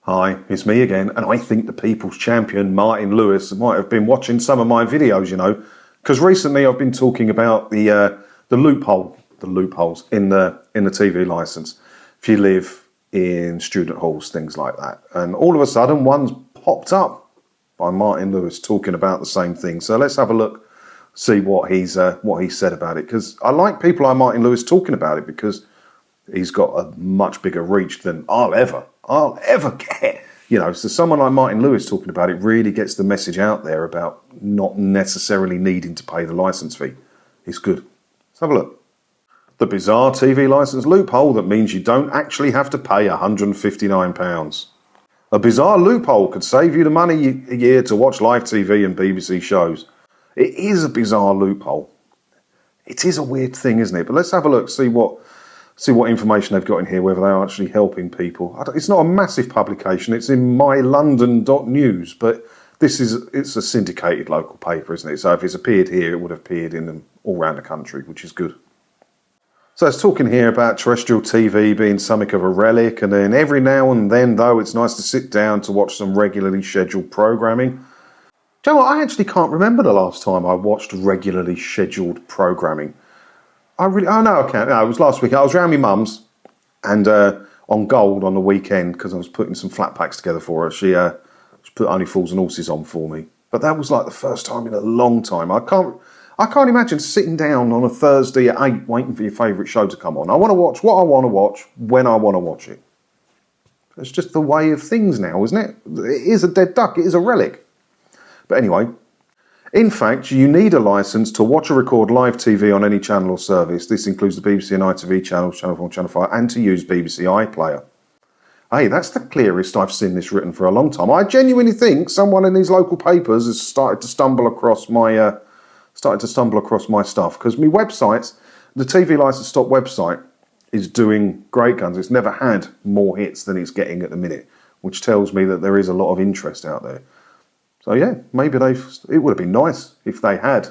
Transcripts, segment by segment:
Hi, it's me again, and I think the people's champion, Martin Lewis, might have been watching some of my videos, because recently I've been talking about the loopholes in the TV license. If you live in student halls, things like that, and all of a sudden one's popped up by Martin Lewis talking about the same thing. So let's have a look, see what he said about it, because I like people like Martin Lewis talking about it because he's got a much bigger reach than I'll ever get. So someone like Martin Lewis talking about it really gets the message out there about not necessarily needing to pay the license fee. It's good. Let's have a look. The bizarre TV license loophole that means you don't actually have to pay £159. A bizarre loophole could save you the money a year to watch live TV and BBC shows. It is a bizarre loophole. It is a weird thing, isn't it? But let's have a look, see what information they've got in here, whether they're actually helping people. It's not a massive publication. It's in mylondon.news, but it's a syndicated local paper, isn't it? So if it's appeared here, it would have appeared in them all around the country, which is good. So it's talking here about terrestrial TV being something of a relic, and then every now and then, though, it's nice to sit down to watch some regularly scheduled programming. Do you know what? I actually can't remember the last time I watched regularly scheduled programming. No, I can't. No, it was last week. I was around my mum's and on Gold on the weekend because I was putting some flat packs together for her. She put Only Fools and Horses on for me. But that was like the first time in a long time. I can't imagine sitting down on a Thursday at 8 waiting for your favourite show to come on. I want to watch what I want to watch when I want to watch it. It's just the way of things now, isn't it? It is a dead duck. It is a relic. But anyway, in fact, you need a licence to watch or record live TV on any channel or service. This includes the BBC and ITV channels, Channel 4 and Channel 5, and to use BBC iPlayer. Hey, that's the clearest I've seen this written for a long time. I genuinely think someone in these local papers has started to stumble across my stuff, because my websites, the TV Licence Stop website, is doing great guns. It's never had more hits than it's getting at the minute, which tells me that there is a lot of interest out there. So yeah, maybe it would have been nice if they had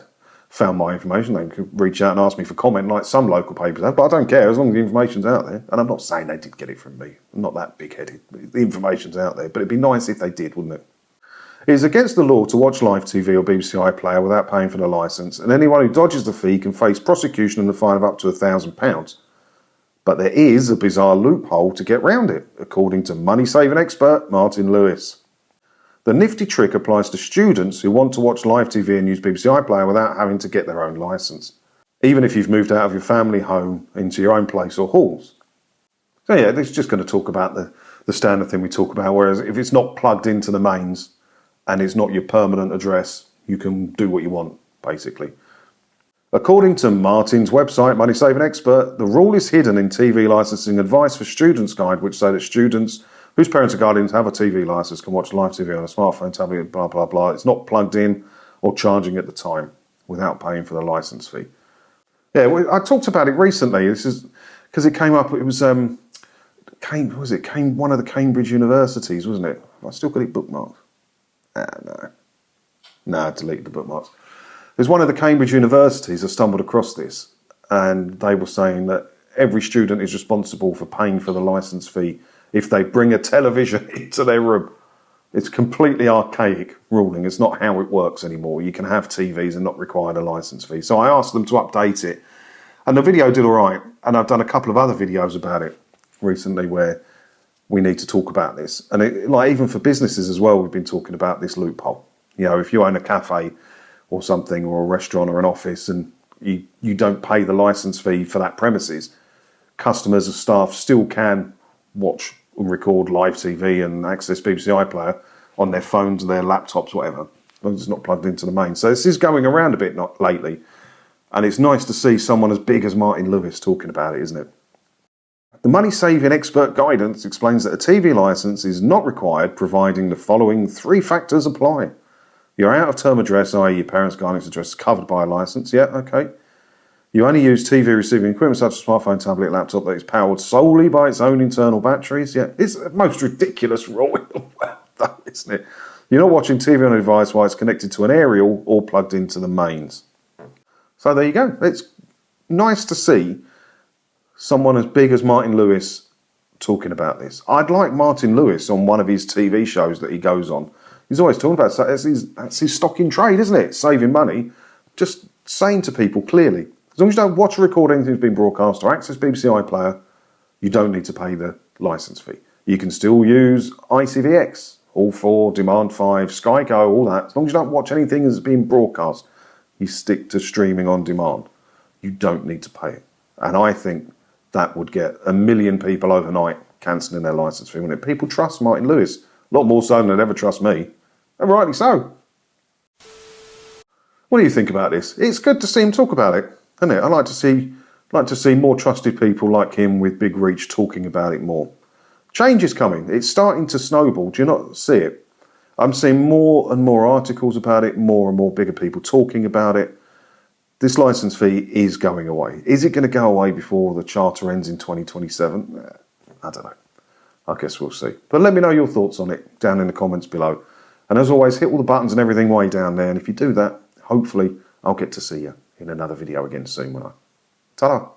found my information. They could reach out and ask me for comment like some local papers have, but I don't care as long as the information's out there. And I'm not saying they did get it from me. I'm not that big-headed. The information's out there, but it'd be nice if they did, wouldn't it? It is against the law to watch live TV or BBC iPlayer without paying for the licence, and anyone who dodges the fee can face prosecution and a fine of up to £1,000. But there is a bizarre loophole to get round it, according to money-saving expert Martin Lewis. The nifty trick applies to students who want to watch live TV and use BBC iPlayer without having to get their own licence, even if you've moved out of your family home into your own place or halls. So yeah, this is just going to talk about the standard thing we talk about, whereas if it's not plugged into the mains and it's not your permanent address, you can do what you want, basically. According to Martin's website, Money Saving Expert, the rule is hidden in TV licensing advice for students guide, which say that students whose parents or guardians have a TV licence can watch live TV on a smartphone, tablet, blah, blah, blah. It's not plugged in or charging at the time without paying for the licence fee. Yeah, I talked about it recently. This is because it came up. It was one of the Cambridge universities, wasn't it? I still got it bookmarked. No, I deleted the bookmarks. There's one of the Cambridge universities. I stumbled across this, and they were saying that every student is responsible for paying for the licence fee if they bring a television into their room. It's completely archaic ruling. It's not how it works anymore. You can have TVs and not require a licence fee. So I asked them to update it, and the video did all right. And I've done a couple of other videos about it recently where we need to talk about this. And even for businesses as well, we've been talking about this loophole. If you own a cafe or something, or a restaurant or an office, and you don't pay the licence fee for that premises, customers and staff still can watch and record live TV and access BBC iPlayer on their phones, their laptops, whatever, as long as it's not plugged into the main. So this is going around a bit lately, and it's nice to see someone as big as Martin Lewis talking about it, isn't it? The money-saving expert guidance explains that a TV licence is not required, providing the following 3 factors apply. Your out-of-term address, i.e. your parents' guardian's address, is covered by a licence. Yeah, okay. You only use TV receiving equipment such as smartphone, tablet, laptop that is powered solely by its own internal batteries. Yeah, it's the most ridiculous rule in the world, isn't it? You're not watching TV on a device while it's connected to an aerial or plugged into the mains. So there you go. It's nice to see someone as big as Martin Lewis talking about this. I'd like Martin Lewis on one of his TV shows that he goes on. He's always talking about that's his stock in trade, isn't it? Saving money. Just saying to people clearly, as long as you don't watch or record anything that's been broadcast or access BBC iPlayer, you don't need to pay the licence fee. You can still use ITVX, All 4, Demand 5, Sky Go, all that. As long as you don't watch anything that's being broadcast, you stick to streaming on demand. You don't need to pay it. And I think that would get 1 million people overnight cancelling their licence fee. When people trust Martin Lewis, a lot more so than they'd ever trust me. And rightly so. What do you think about this? It's good to see him talk about it, isn't it? I like to see more trusted people like him with big reach talking about it more. Change is coming. It's starting to snowball. Do you not see it? I'm seeing more and more articles about it, more and more bigger people talking about it. This licence fee is going away. Is it going to go away before the charter ends in 2027? I don't know. I guess we'll see. But let me know your thoughts on it down in the comments below. And as always, hit all the buttons and everything while you're down there. And if you do that, hopefully I'll get to see you in another video again soon, won't I? Ta-da!